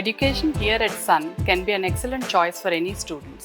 Education here at Sun can be an excellent choice for any students.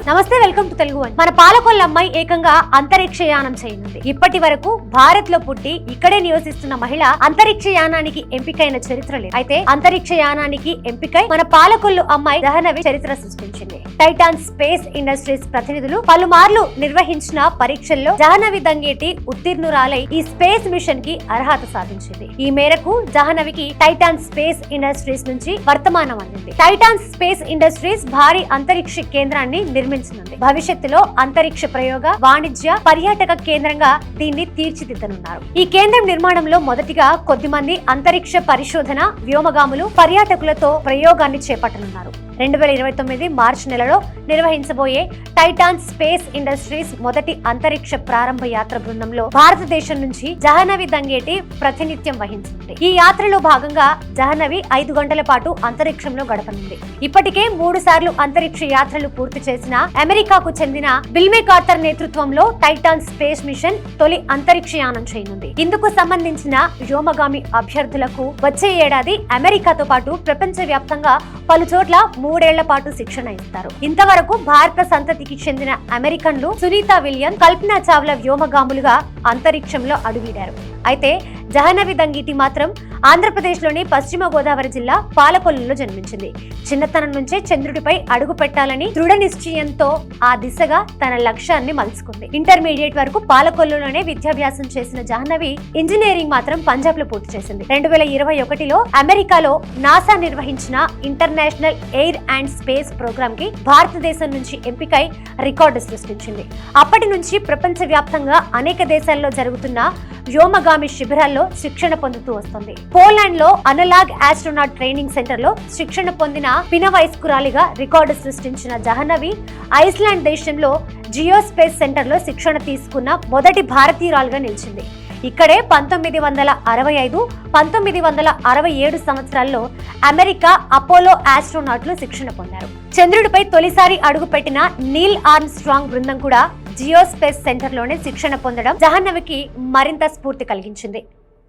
నమస్తే, welcome to Telugu one. మన పాలకొల్ల అమ్మాయి ఏకంగా అంతరిక్ష యానం చేయనుంది. ఇప్పటి వరకు భారత్ లో పుట్టి ఇక్కడే నివసిస్తున్న మహిళ అంతరిక్ష యానానికి ఎంపికైన చరిత్ర లేదు. అయితే అంతరిక్ష యానానికి ఎంపికై మన పాలకొల్లు అమ్మాయి జాహ్నవి చరిత్ర సృష్టించింది. టైటాన్ స్పేస్ ఇండస్ట్రీస్ ప్రతినిధులు పలుమార్లు నిర్వహించిన పరీక్షల్లో జాహ్నవి దంగేటి ఉత్తీర్ణురాలై ఈ స్పేస్ మిషన్ కి అర్హత సాధించింది. ఈ మేరకు జాహ్నవికి టైటాన్ స్పేస్ ఇండస్ట్రీస్ నుంచి వర్తమానం అందింది. టైటాన్ స్పేస్ ఇండస్ట్రీస్ భారీ అంతరిక్ష కేంద్రాన్ని నిర్మించనుంది. భవిష్యత్తులో అంతరిక్ష ప్రయోగ, వాణిజ్య, పర్యాటక కేంద్రంగా దీన్ని తీర్చిదిద్దనున్నారు. ఈ కేంద్రం నిర్మాణంలో మొదటిగా కొద్దిమంది అంతరిక్ష పరిశోధన వ్యోమగాములు, పర్యాటకులతో ప్రయోగాన్ని చేపట్టనున్నారు. 2029 మార్చి నెలలో నిర్వహించబోయే టైటాన్ స్పేస్ ఇండస్ట్రీస్ మొదటి అంతరిక్ష ప్రారంభ యాత్ర బృందంలో భారతదేశం నుంచి జాహ్నవి దంగేటి ప్రాతినిధ్యం వహించింది. ఈ యాత్రలో భాగంగా జాహ్నవి 5 గంటల పాటు అంతరిక్షంలో గడపనుంది. ఇప్పటికే 3 సార్లు అంతరిక్ష యాత్రలు పూర్తి చేసిన అమెరికాకు చెందిన బిల్ మెకార్థర్ నేతృత్వంలో టైటాన్ స్పేస్ మిషన్ తొలి అంతరిక్ష యానం చేయనుంది. ఇందుకు సంబంధించిన వ్యోమగామి అభ్యర్థులకు వచ్చే ఏడాది అమెరికాతో పాటు ప్రపంచ వ్యాప్తంగా పలు చోట్ల 3 ఏళ్ల పాటు శిక్షణ ఇస్తారు. ఇంతవరకు భారత సంతతికి చెందిన అమెరికన్లు సునీత విలియమ్స్, కల్పనా చావ్లా వ్యోమగాములుగా అంతరిక్షంలో అడుగుడారు. అయితే జాహ్నవి దంగేటి మాత్రం ఆంధ్రప్రదేశ్లోని పశ్చిమ గోదావరి జిల్లా పాలకొల్లులో జన్మించింది. చిన్నతనం నుంచే చంద్రుడిపై అడుగు పెట్టాలని దృఢ నిశ్చయంతో ఆ దిశగా తన లక్ష్యాన్ని మలుచుకుంది. ఇంటర్మీడియట్ వరకు పాలకొల్లులోనే విద్యాభ్యాసం చేసిన జాహ్నవి ఇంజనీరింగ్ మాత్రం పంజాబ్ లో పూర్తి చేసింది. 2021లో అమెరికాలో నాసా నిర్వహించిన international air and space program కి భారతదేశం నుంచి ఎంపికై రికార్డు సృష్టించింది. అప్పటి నుంచి ప్రపంచ వ్యాప్తంగా అనేక దేశాల్లో జరుగుతున్న వ్యోమగామి శిబిరాల్లో శిక్షణ పొందుతూ వస్తుంది. పోలాండ్ లో అనలాగ్ ఆస్ట్రోనాట్ ట్రైనింగ్ సెంటర్ లో శిక్షణ పొందిన పిన వయస్కురాలిగా రికార్డు సృష్టించిన జాహ్నవి ఐస్లాండ్ దేశంలో జియోస్పేస్ సెంటర్ లో శిక్షణ తీసుకున్న మొదటి భారతీయురాలుగా నిలిచింది. ఇక్కడే 1965, 1967 సంవత్సరాల్లో అమెరికా అపోలో ఆస్ట్రోనాట్లు శిక్షణ పొందారు. చంద్రుడిపై తొలిసారి అడుగుపెట్టిన నీల్ ఆర్మ్ స్ట్రాంగ్ బృందం కూడా జియోస్పేస్ సెంటర్ లోనే శిక్షణ పొందడం జాహ్నవికి మరింత స్ఫూర్తి కలిగించింది.